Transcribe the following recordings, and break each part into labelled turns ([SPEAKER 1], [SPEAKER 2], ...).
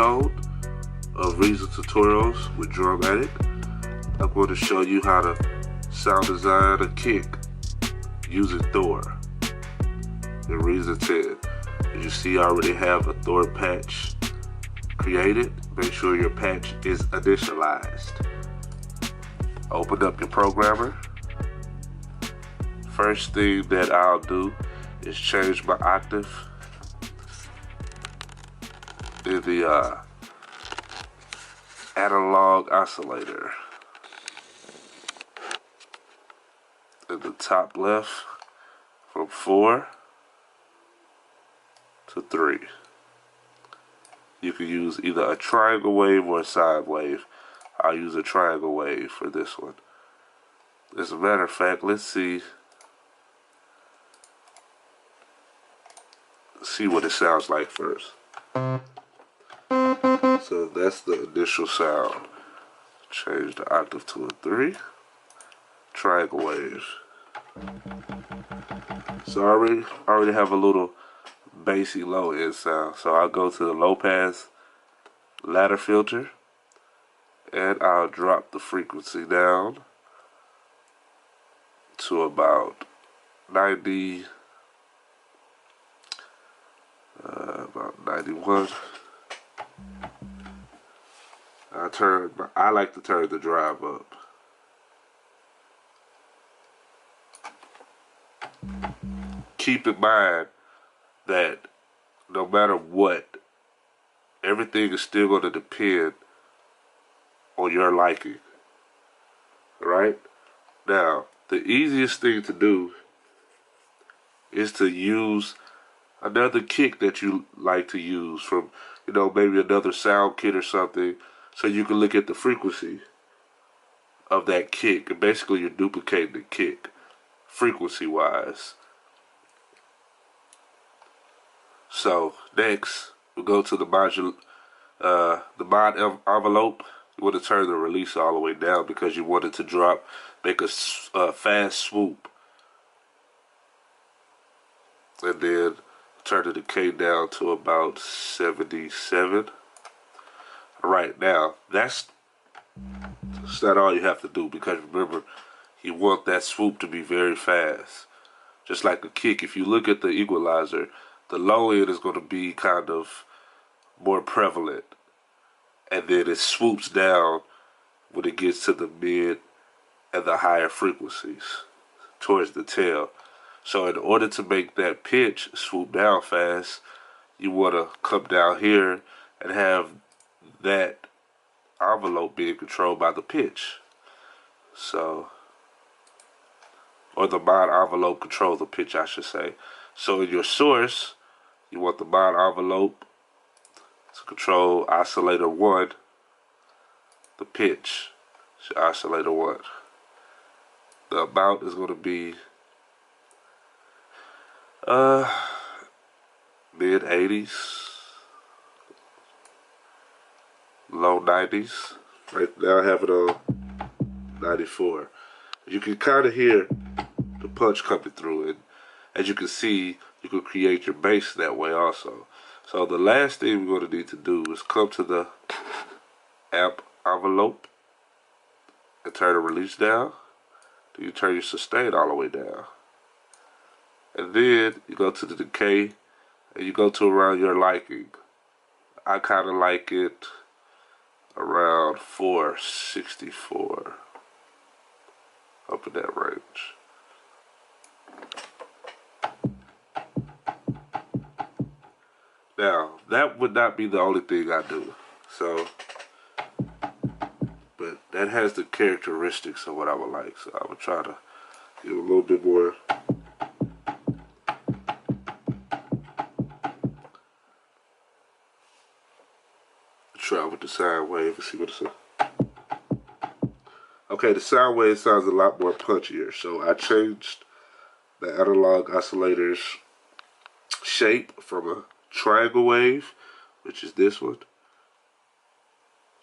[SPEAKER 1] episode of Reason Tutorials with DrumAddick. I'm going to show you how to sound design a kick using Thor in Reason 10. As you see, I already have a Thor patch created. Make sure your patch is initialized. Open up your programmer. First thing that I'll do is change my octave in the analog oscillator. In the top left, from 4 to 3. You can use either a triangle wave or a sine wave. I'll use a triangle wave for this one. As a matter of fact, let's see what it sounds like first. So that's the initial sound. Change the octave to a 3. Triangle wave. So I already have a little bassy low end sound. So I'll go to the low pass ladder filter and I'll drop the frequency down to about 90, about 91. I like to turn the drive up. Keep in mind that no matter what, everything is still going to depend on your liking. Right? Now, the easiest thing to do is to use another kick that you like to use from, maybe another sound kit or something, so you can look at the frequency of that kick. And basically you're duplicating the kick frequency wise. So next we'll go to the mod envelope. You want to turn the release all the way down because you want it to make a fast swoop, and then turn the decay down to about 77. Alright, now that's not all you have to do, because remember, you want that swoop to be very fast. Just like a kick, if you look at the equalizer, the low end is going to be kind of more prevalent, and then it swoops down when it gets to the mid and the higher frequencies towards the tail. So in order to make that pitch swoop down fast, you want to come down here and have that envelope being controlled by the pitch. So, or the mod envelope control the pitch, I should say. So in your source, you want the mod envelope to control oscillator 1, the pitch, oscillator 1. The amount is going to be mid 80s, low 90s. Right now I have it on 94. You can kind of hear the punch coming through, and as you can see, you can create your bass that way also. So the last thing we're going to need to do is come to the amp envelope and turn the release down. Then you turn your sustain all the way down. And then you go to the decay and you go to around your liking. I kind of like it around 464, up in that range. Now, that would not be the only thing I do. So, but that has the characteristics of what I would like. So I would try to give a little bit more. Try with the sine wave and see what it's. Okay, the sine wave sounds a lot more punchier. So I changed the analog oscillator's shape from a triangle wave, which is this one.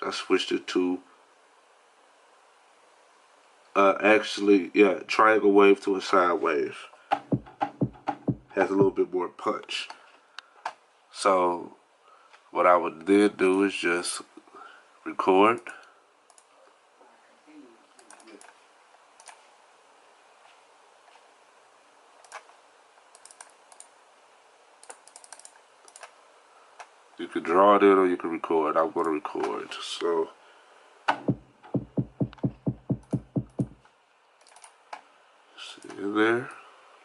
[SPEAKER 1] I switched it to triangle wave to a sine wave. Has a little bit more punch. So What I would then do is just record. You can draw it in or you can record. I'm going to record. So, see in there.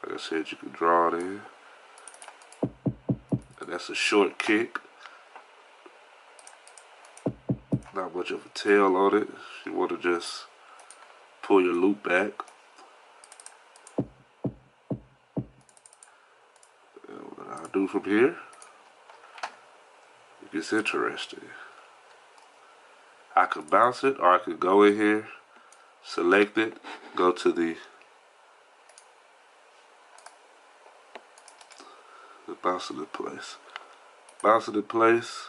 [SPEAKER 1] Like I said, you can draw it in. And that's a short kick. Not much of a tail on it. If you want to just pull your loop back. And what I'll do from here, it gets interesting. I could bounce it, or I could go in here, select it, go to the bounce it in place. Bounce it in place.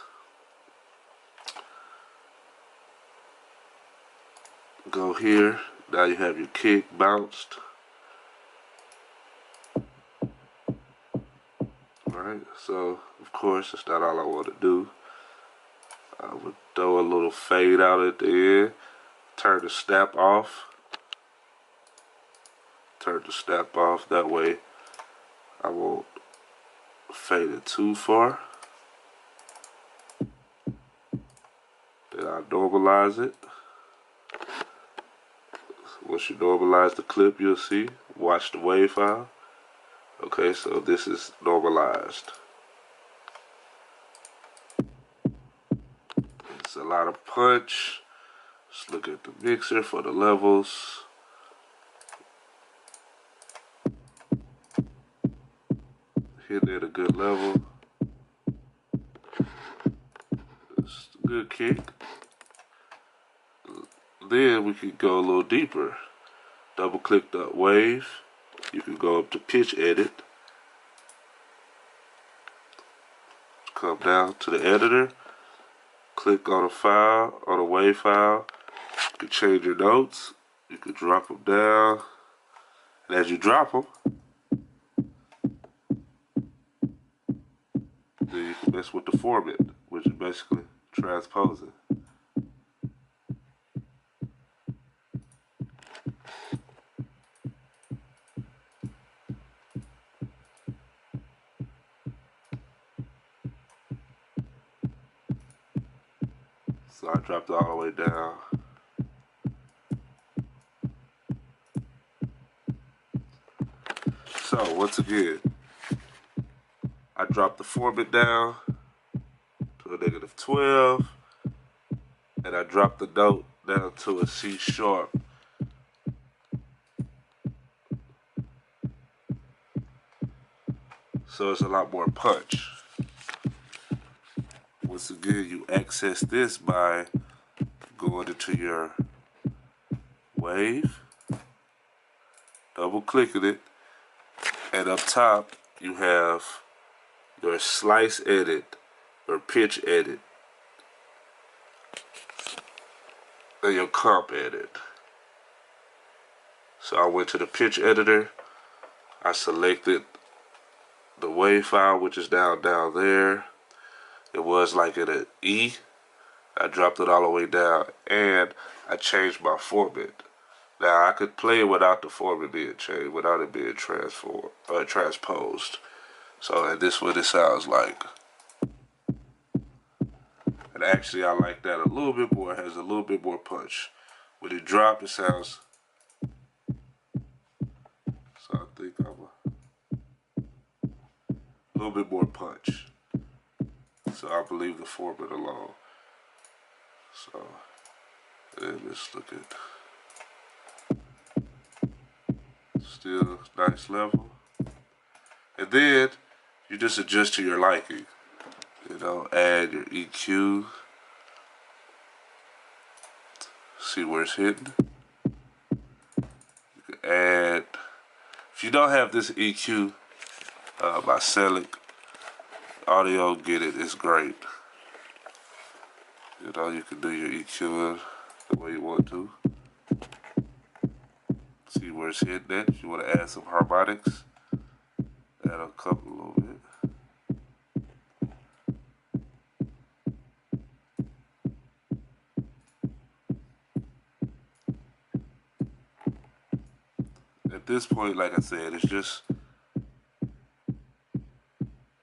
[SPEAKER 1] Go here. Now you have your kick bounced. Alright, so of course that's not all I want to do. I would throw a little fade out at the end. Turn the snap off. Turn the snap off. That way I won't fade it too far. Then I normalize it. Once you normalize the clip, you'll see. Watch the wave file. Okay, so this is normalized. It's a lot of punch. Let's look at the mixer for the levels. Hitting at a good level. It's a good kick. Then we can go a little deeper. Double click the wave. You can go up to pitch edit. Come down to the editor. Click on a file, on a wave file. You can change your notes. You can drop them down. And as you drop them, then you can mess with the format, which is basically transposing. So I dropped it all the way down. So once again, I dropped the format down to a -12, and I dropped the note down to a C sharp. So it's a lot more punch. Once again, you access this by going into your wave, double clicking it, and up top you have your slice edit or pitch edit and your comp edit. So I went to the pitch editor, I selected the wave file, which is down there. It was like in an E. I dropped it all the way down, and I changed my format. Now I could play it without the format being changed, without it being transposed. So, and this is what it sounds like. And actually, I like that a little bit more. It has a little bit more punch. When it dropped, it sounds. So I think I'm a little bit more punch. So I believe the format alone. So, and let's look at. Still nice level. And then you just adjust to your liking. You know, add your EQ. See where it's hitting. You can add. If you don't have this EQ by Selic Audio, get it. It's great. You know, you can do your EQ the way you want to. See where it's hitting at. If you want to add some harmonics, add a couple a little bit. at this point, like I said, it's just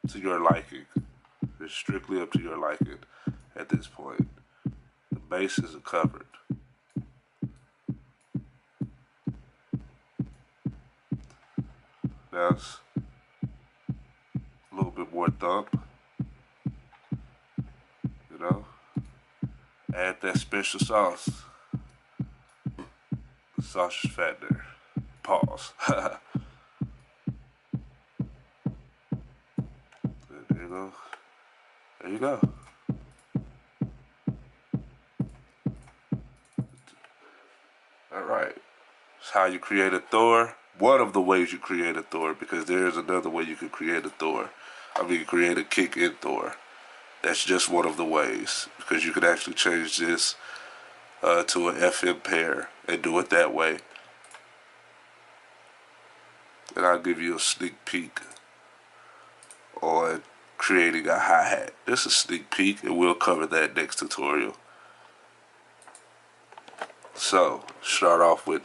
[SPEAKER 1] to your liking. It's strictly up to your liking at this point. The bases are covered. Now it's a little bit more thump, you know. Add that special sauce. The sausage fattener. Pause. There you go. There you go. Alright. That's how you create a Thor. One of the ways you create a Thor, because there's another way you can create a Thor. I mean, create a kick in Thor. That's just one of the ways, because you can actually change this to an FM pair and do it that way. And I'll give you a sneak peek on creating a hi-hat. This is a sneak peek, and we'll cover that next tutorial. So, start off with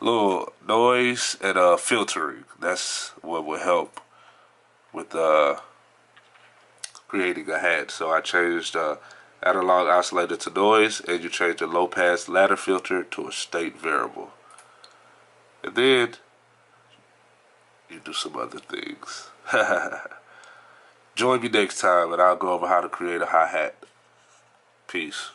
[SPEAKER 1] a little noise and filtering. That's what will help with creating a hat. So I changed analog oscillator to noise, and you change the low pass ladder filter to a state variable. And then you do some other things. Join me next time and I'll go over how to create a hi-hat. Peace.